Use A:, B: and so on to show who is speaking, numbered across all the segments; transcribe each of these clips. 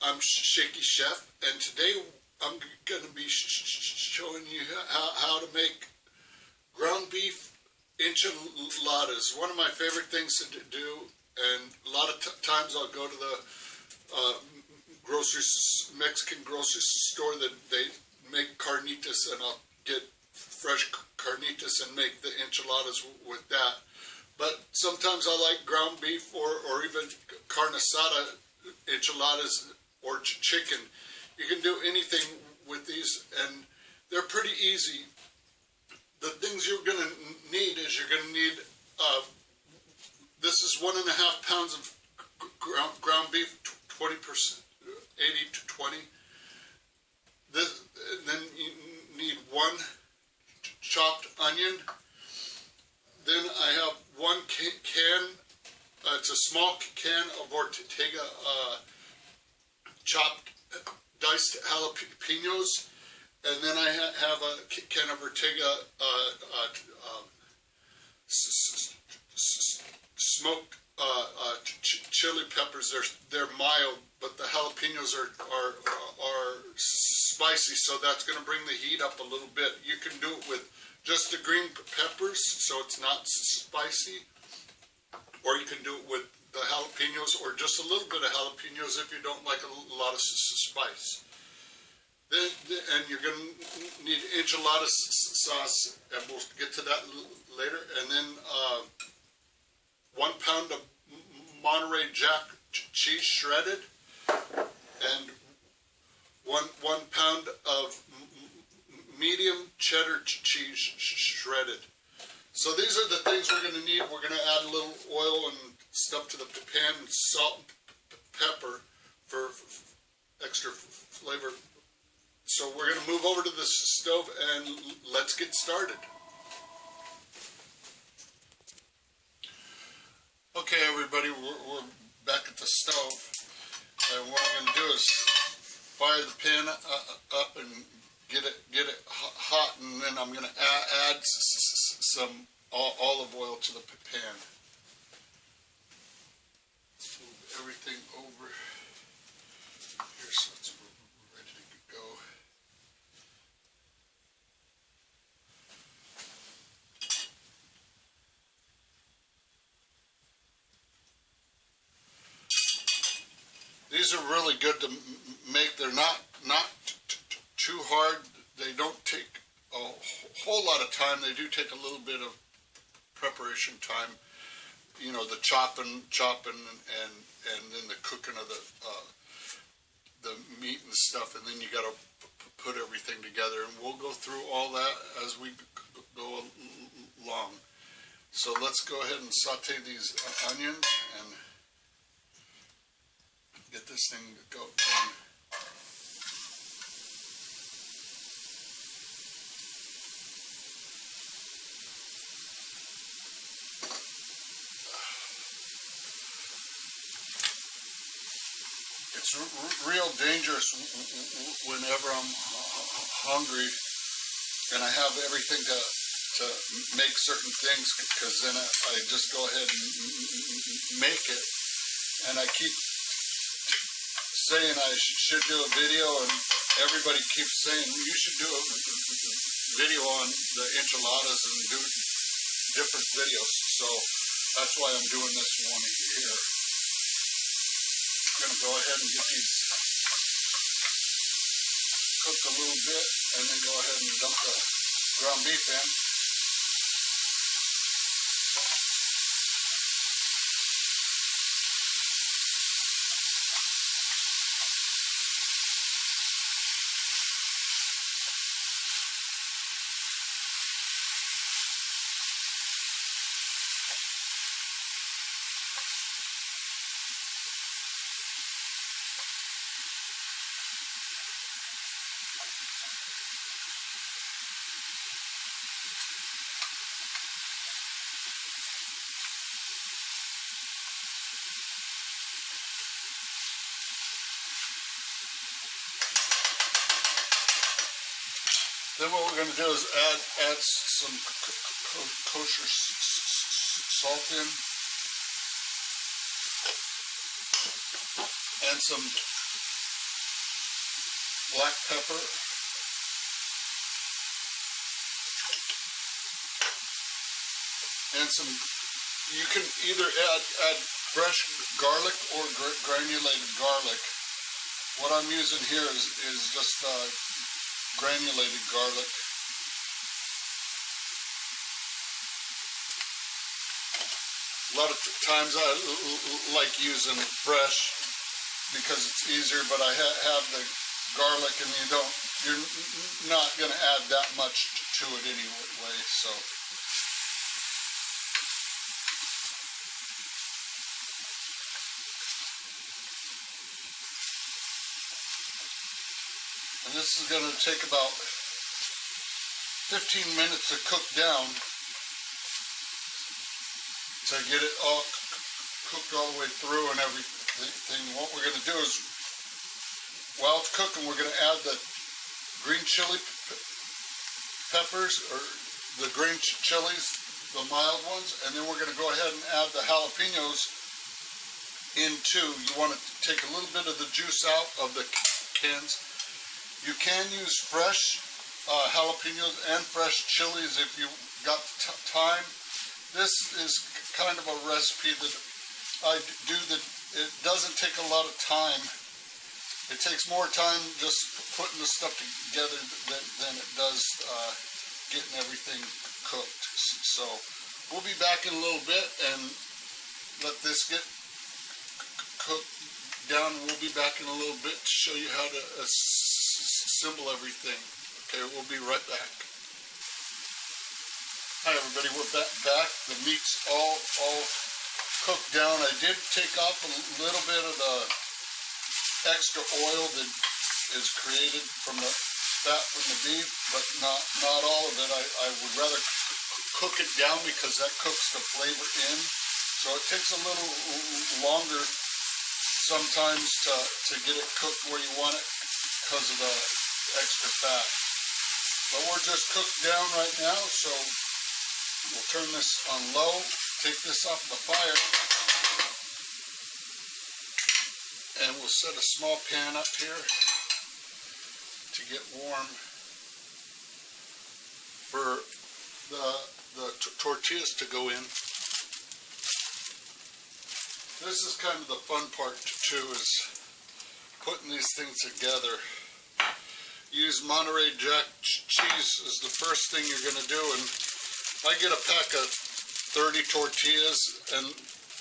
A: I'm Shaky Chef, and today I'm going to be showing you how to make ground beef enchiladas. One of my favorite things to do, and a lot of times I'll go to the Mexican grocery store that they make carnitas, and I'll get fresh carnitas and make the enchiladas with that. But sometimes I like ground beef or even carne asada enchiladas or chicken. You can do anything with these, and they're pretty easy. The things you're going to need is you're going to need, this is 1.5 pounds of ground beef, 20%, 80 to 20. Then you need 1 chopped onion. Then I have 1 can, it's a small can of Ortega chopped diced jalapenos, and then I have a can of Ortega smoked chili peppers. They're mild, but the jalapenos are spicy, so that's going to bring the heat up a little bit. You can do it with just the green peppers, so it's not spicy, or you can do it with the jalapenos, or just a little bit of jalapenos if you don't like a lot of spice. Then, and you're going to need enchilada sauce, and we'll get to that later. And then 1 pound of Monterey Jack cheese shredded, and one pound of medium cheddar cheese shredded. So these are the things we're going to need. We're going to add a little oil and stuff to the pan, and salt and pepper for extra flavor. So we're going to move over to the stove and let's get started. Okay, everybody, we're back at the stove, and what I'm going to do is fire the pan up and get it hot, and then I'm going to add some olive oil to the pan. Move everything over here so it's ready to go. These are really good to make. They're not too hard. They don't take a whole lot of time. They do take a little bit of preparation time. You know, the chopping, and then the cooking of the meat and stuff, and then you got to put everything together. And we'll go through all that as we go along. So let's go ahead and saute these onions and get this thing going. It's real dangerous whenever I'm hungry and I have everything to make certain things, because then I just go ahead and make it, and I keep saying I should do a video, and everybody keeps saying you should do a video on the enchiladas and do different videos, so that's why I'm doing this one here. I'm going to go ahead and get these cooked a little bit, and then go ahead and dump the ground beef in. Then what we're going to do is add some kosher salt in, and some black pepper, and some, you can either add fresh garlic or granulated garlic. What I'm using here is just granulated garlic. A lot of times I like using fresh because it's easier, but I have the garlic, and you're not going to add that much to it anyway, so. And this is going to take about 15 minutes to cook down to get it all cooked all the way through and everything. What we're going to do is, while it's cooking, we're going to add the green chili peppers, or the green chilies, the mild ones, and then we're going to go ahead and add the jalapenos in too. You want to take a little bit of the juice out of the cans. You can use fresh jalapenos and fresh chilies if you got time. This is kind of a recipe that I do that it doesn't take a lot of time. It takes more time just putting the stuff together than it does getting everything cooked. So we'll be back in a little bit and let this get cooked down. We'll be back in a little bit to show you how to assemble everything. Okay, we'll be right back. Hi everybody, we're back. The meat's all cooked down. I did take off a little bit of the extra oil that is created from the fat from the beef, but not all of it. I would rather cook it down because that cooks the flavor in. So it takes a little longer sometimes to get it cooked where you want it because of the extra fat. But we're just cooked down right now, so we'll turn this on low, take this off the fire, and we'll set a small pan up here to get warm for the tortillas to go in. This is kind of the fun part too, is putting these things together. Use Monterey Jack cheese is the first thing you're going to do, and I get a pack of 30 tortillas, and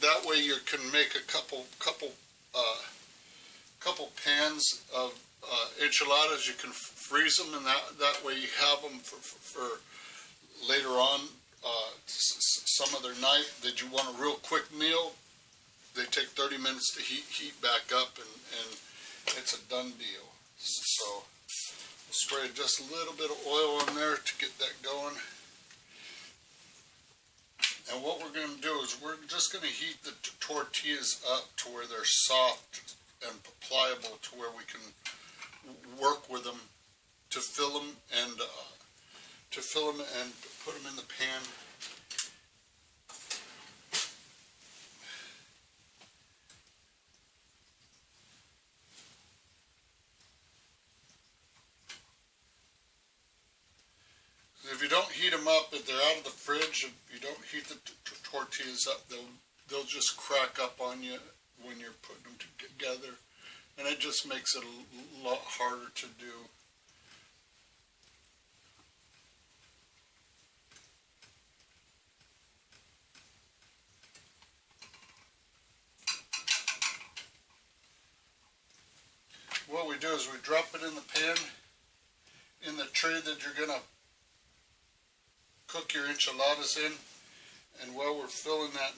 A: that way you can make a couple pans of enchiladas. You can freeze them, and that way you have them for later on, some other night that you want a real quick meal. They take 30 minutes to heat back up, and it's a done deal. So we'll spray just a little bit of oil on there to get that going. And what we're going to do is we're just going to heat the tortillas up to where they're soft and pliable, to where we can work with them to fill them and put them in the pan. If you don't heat them up, if they're out of the fridge, if you don't heat the tortillas up, they'll just crack up on you when you're putting them together, and it just makes it a lot harder to do. What we do is we drop it in the pan, in the tray that you're going to cook your enchiladas in, and while we're filling that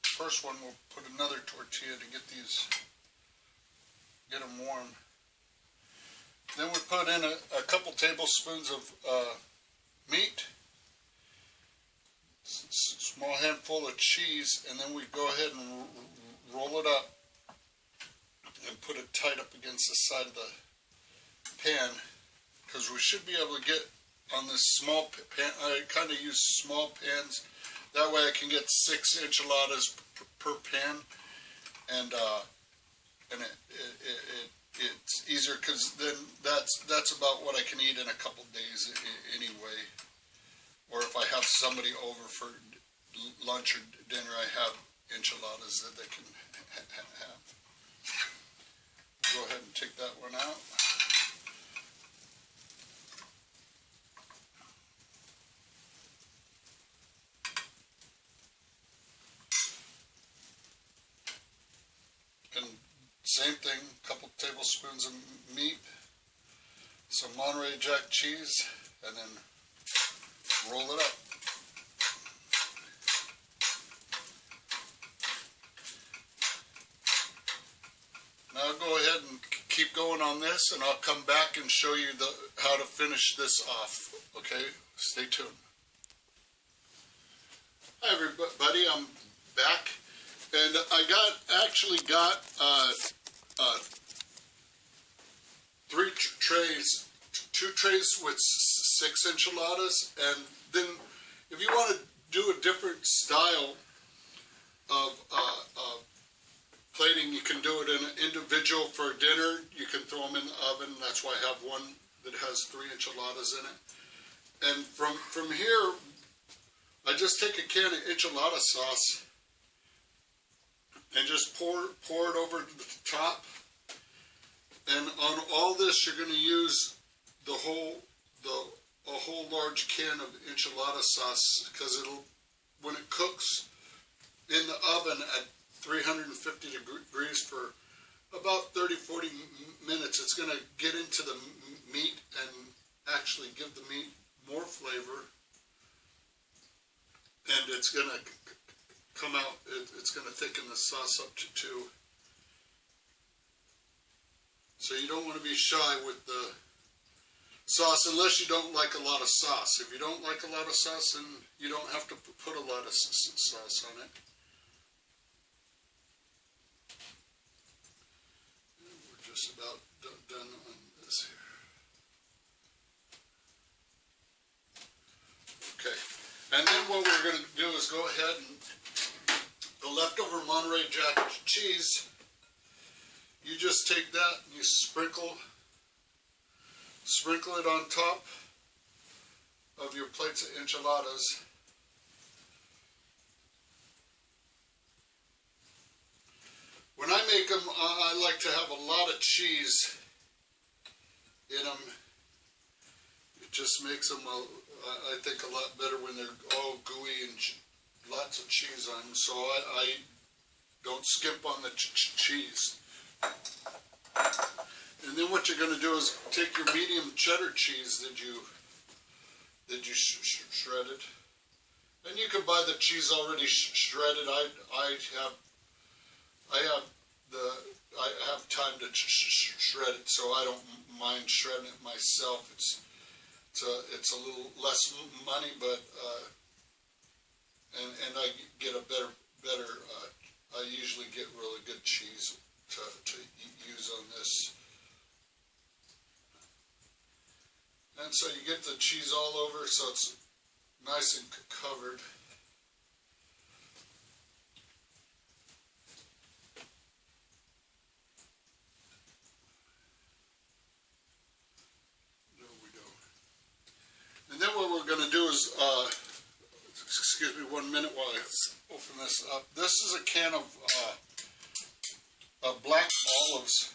A: first one, we'll put another tortilla to get them warm. Then we put in a couple tablespoons of meat, small handful of cheese, and then we go ahead and roll it up and put it tight up against the side of the pan, because we should be able to get on this small pan. I kind of use small pans, that way I can get 6 enchiladas per pan, and it's easier because then that's about what I can eat in a couple days anyway. Or if I have somebody over for lunch or dinner, I have enchiladas that they can have. Go ahead and take that one out. And same thing, a couple tablespoons of meat, some Monterey Jack cheese, and then roll it up. Now I'll go ahead and keep going on this, and I'll come back and show you how to finish this off. Okay, stay tuned. Hi everybody, I'm back, and I actually got 3 trays, 2 trays with 6 enchiladas, and then if you want to do a different style of plating, you can do it in an individual for dinner. You can throw them in the oven. That's why I have one that has 3 enchiladas in it. And from here, I just take a can of enchilada sauce and just pour it over the top. And on all this, you're going to use a whole large can of enchilada sauce, because when it cooks in the oven at 350 degrees for about 30-40 minutes, it's going to get into the meat and actually give the meat more flavor, and it's going to come out, it's going to thicken the sauce up to 2. So you don't want to be shy with the sauce unless you don't like a lot of sauce. If you don't like a lot of sauce, then you don't have to put a lot of sauce on it. Just about done on this here. Okay, and then what we're going to do is go ahead and the leftover Monterey Jack cheese, you just take that and you sprinkle it on top of your plates of enchiladas. When I make them, I like to have a lot of cheese in them. It just makes them, I think, a lot better when they're all gooey and lots of cheese on them. So I don't skimp on the cheese. And then what you're going to do is take your medium cheddar cheese that you shredded, and you can buy the cheese already shredded. I have time to shred it, so I don't mind shredding it myself. It's a little less money, but and I get a better. I usually get really good cheese to use on this. And so you get the cheese all over, so it's nice and covered. There we go. And then what we're going to do is, excuse me 1 minute while I open this up. This is a can of black olives.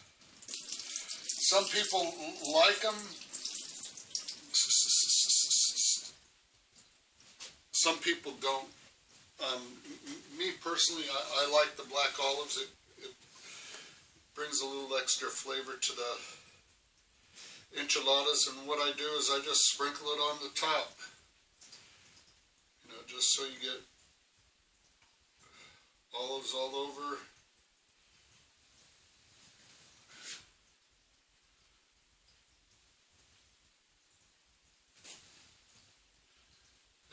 A: Some people like them. Some people don't. Me personally, I like the black olives. It brings a little extra flavor to the enchiladas, and what I do is I just sprinkle it on the top. You know, just so you get olives all over.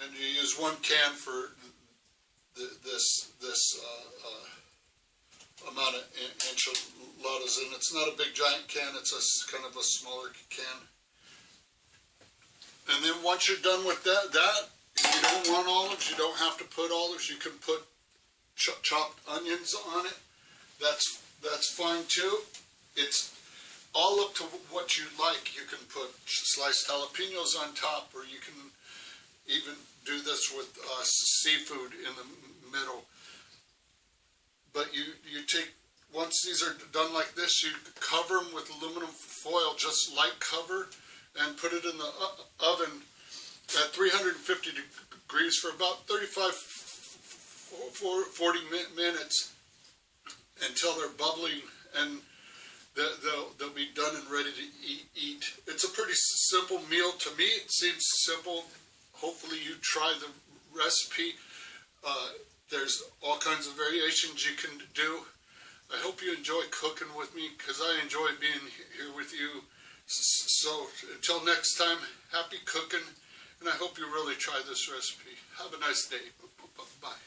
A: And you use 1 can for this amount of enchiladas, and it's not a big giant can, it's a kind of a smaller can. And then once you're done with that, if you don't want olives, you don't have to put olives. You can put chopped onions on it. That's fine too. all up to what you like. You can put sliced jalapenos on top, or you can even do this with seafood in the middle. But you take, once these are done like this, you cover them with aluminum foil, just light cover, and put it in the oven at 350 degrees for about 35, 40 minutes until they're bubbling, and they'll be done and ready to eat. It's a pretty simple meal. To me, it seems simple. Hopefully you try the recipe. There's all kinds of variations you can do. I hope you enjoy cooking with me, because I enjoy being here with you. So until next time, happy cooking, and I hope you really try this recipe. Have a nice day. Bye.